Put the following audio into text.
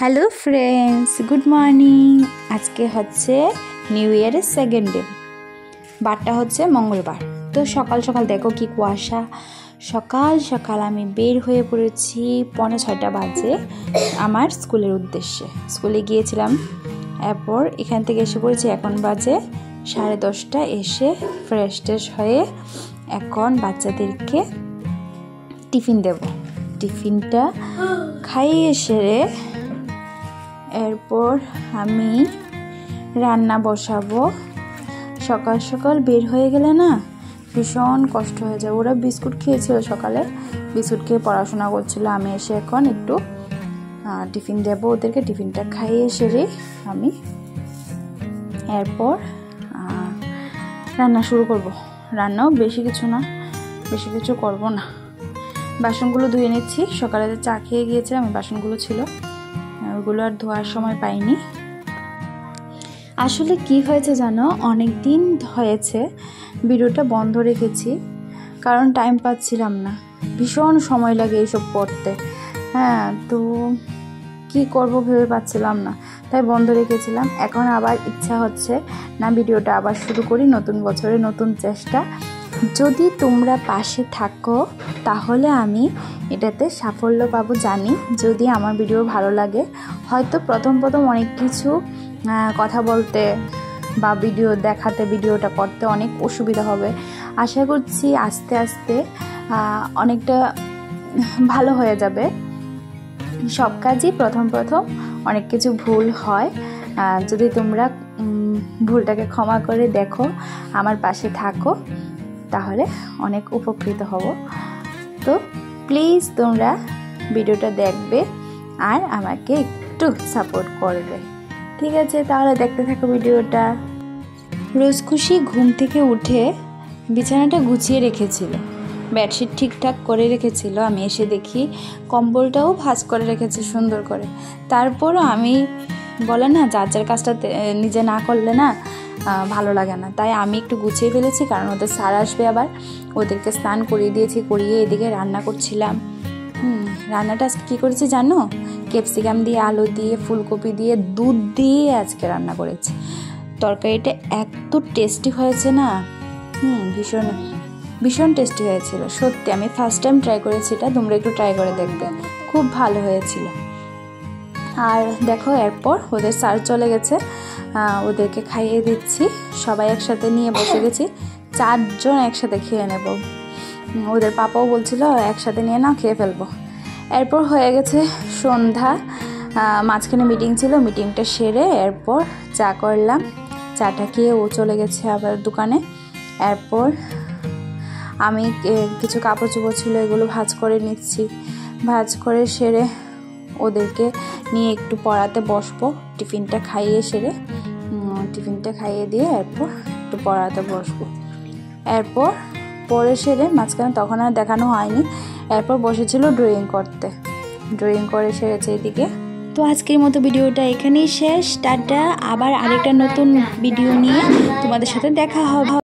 Hello friends, good morning. আজকে হচ্ছে new ইয়ারের সেকেন্ড ডে, বারটা হচ্ছে মঙ্গলবার। তো সকাল সকাল দেখো কি কুয়াশা। সকাল সকাল আমি বের হয়ে পড়েছি, 5:45 বাজে আমার স্কুলের উদ্দেশ্যে। স্কুলে গিয়েছিলাম, এরপর এখান থেকে এসে পড়েছি, এখন বাজে 10:30। এসে ফ্রেশ ট্রেশ হয়ে এখন বাচ্চাদেরকে টিফিন দেব। টিফিনটা খাইয়ে সেরে এরপর আমি রান্না বসাবো। সকাল সকাল বের হয়ে গেলে না ভীষণ কষ্ট হয়ে যায়। ওরা বিস্কুট খেয়েছিল সকালে, বিস্কুট খেয়ে পড়াশোনা করছিল। আমি এসে এখন একটু টিফিন দেবো ওদেরকে। টিফিনটা খাইয়ে সেরে আমি এরপর রান্না শুরু করব। রান্নাও বেশি কিছু করব না। বাসনগুলো ধুয়ে নিচ্ছি। সকালে চা খেয়ে গিয়েছিলাম, বাসনগুলো ছিল, ওগুলো আর ধোয়ার সময় পাইনি। আসলে কি হয়েছে জানো, অনেক দিন হয়েছে ভিডিওটা বন্ধ রেখেছি, কারণ টাইম পাচ্ছিলাম না। ভীষণ সময় লাগে এইসব করতে। তো কি করব ভেবে পাচ্ছিলাম না, তাই বন্ধ রেখেছিলাম। এখন আবার ইচ্ছা হচ্ছে না ভিডিওটা আবার শুরু করি, নতুন বছরে নতুন চেষ্টা। যদি তোমরা পাশে থাকো তাহলে আমি এটাতে সাফল্য পাবো জানি। যদি আমার ভিডিও ভালো লাগে, হয়তো প্রথম অনেক কিছু কথা বলতে বা ভিডিও দেখাতে, ভিডিওটা করতে অনেক অসুবিধা হবে। আশা করছি আস্তে আস্তে অনেকটা ভালো হয়ে যাবে। সব কাজই প্রথম অনেক কিছু ভুল হয়। যদি তোমরা ভুলটাকে ক্ষমা করে দেখো, আমার পাশে থাকো, তাহলে অনেক উপকৃত হব। তো প্লিজ তোমরা ভিডিওটা দেখবে আর আমাকে একটু সাপোর্ট করবে, ঠিক আছে? তাহলে দেখতে থাকো ভিডিওটা। রোজখুশি ঘুম থেকে উঠে বিছানাটা গুছিয়ে রেখেছিল, বেডশিট ঠিকঠাক করে রেখেছিল। আমি এসে দেখি কম্বলটাও ভাঁজ করে রেখেছে সুন্দর করে। তারপরও আমি বলে না, যার কাজটা নিজে না করলে না ভালো লাগে না, তাই আমি একটু গুছিয়ে ফেলেছি। কারণ ওদের স্যার আসবে আবার, ওদেরকে স্নান করিয়ে দিয়েছি, করিয়ে এদিকে রান্না করছিলাম। রান্নাটা আজকে কী করেছি জানো? ক্যাপসিকাম দিয়ে, আলু দিয়ে, ফুলকপি দিয়ে, দুধ দিয়ে আজকে রান্না করেছি। তরকারিটা এত টেস্টি হয়েছে না, ভীষণ টেস্টি হয়েছিল সত্যি। আমি ফার্স্ট টাইম ট্রাই করেছি এটা, তোমরা একটু ট্রাই করে দেখবে, খুব ভালো হয়েছিল। আর দেখো এরপর ওদের স্যার চলে গেছে, ওদেরকে খাইয়ে দিচ্ছি। সবাই একসাথে নিয়ে বসে গেছি, 4 জন একসাথে খেয়ে নেব। ওদের পাপাও বলছিল একসাথে নিয়ে নাও, খেয়ে ফেলবো। এরপর হয়ে গেছে সন্ধ্যা, মাঝখানে মিটিং ছিল, মিটিংটা সেরে এরপর চা করলাম। চাটা খেয়ে ও চলে গেছে আবার দোকানে। এরপর আমি কিছু কাপড় চোপড় ছিল, এগুলো ভাঁজ করে নিচ্ছি। ভাঁজ করে সেরে ওদেরকে নিয়ে একটু পড়াতে বসবো। টিফিনটা খাইয়ে দিয়ে এরপর একটু পড়াতে বসবো। এরপর পড়ে সেরে মাঝখানে তখন আর দেখানো হয়নি। এরপর বসেছিল ড্রয়িং করতে, ড্রয়িং করে সেরেছে এদিকে। তো আজকের মতো ভিডিওটা এখানেই শেষ। টাটা, আবার আরেকটা নতুন ভিডিও নিয়ে তোমাদের সাথে দেখা হবে।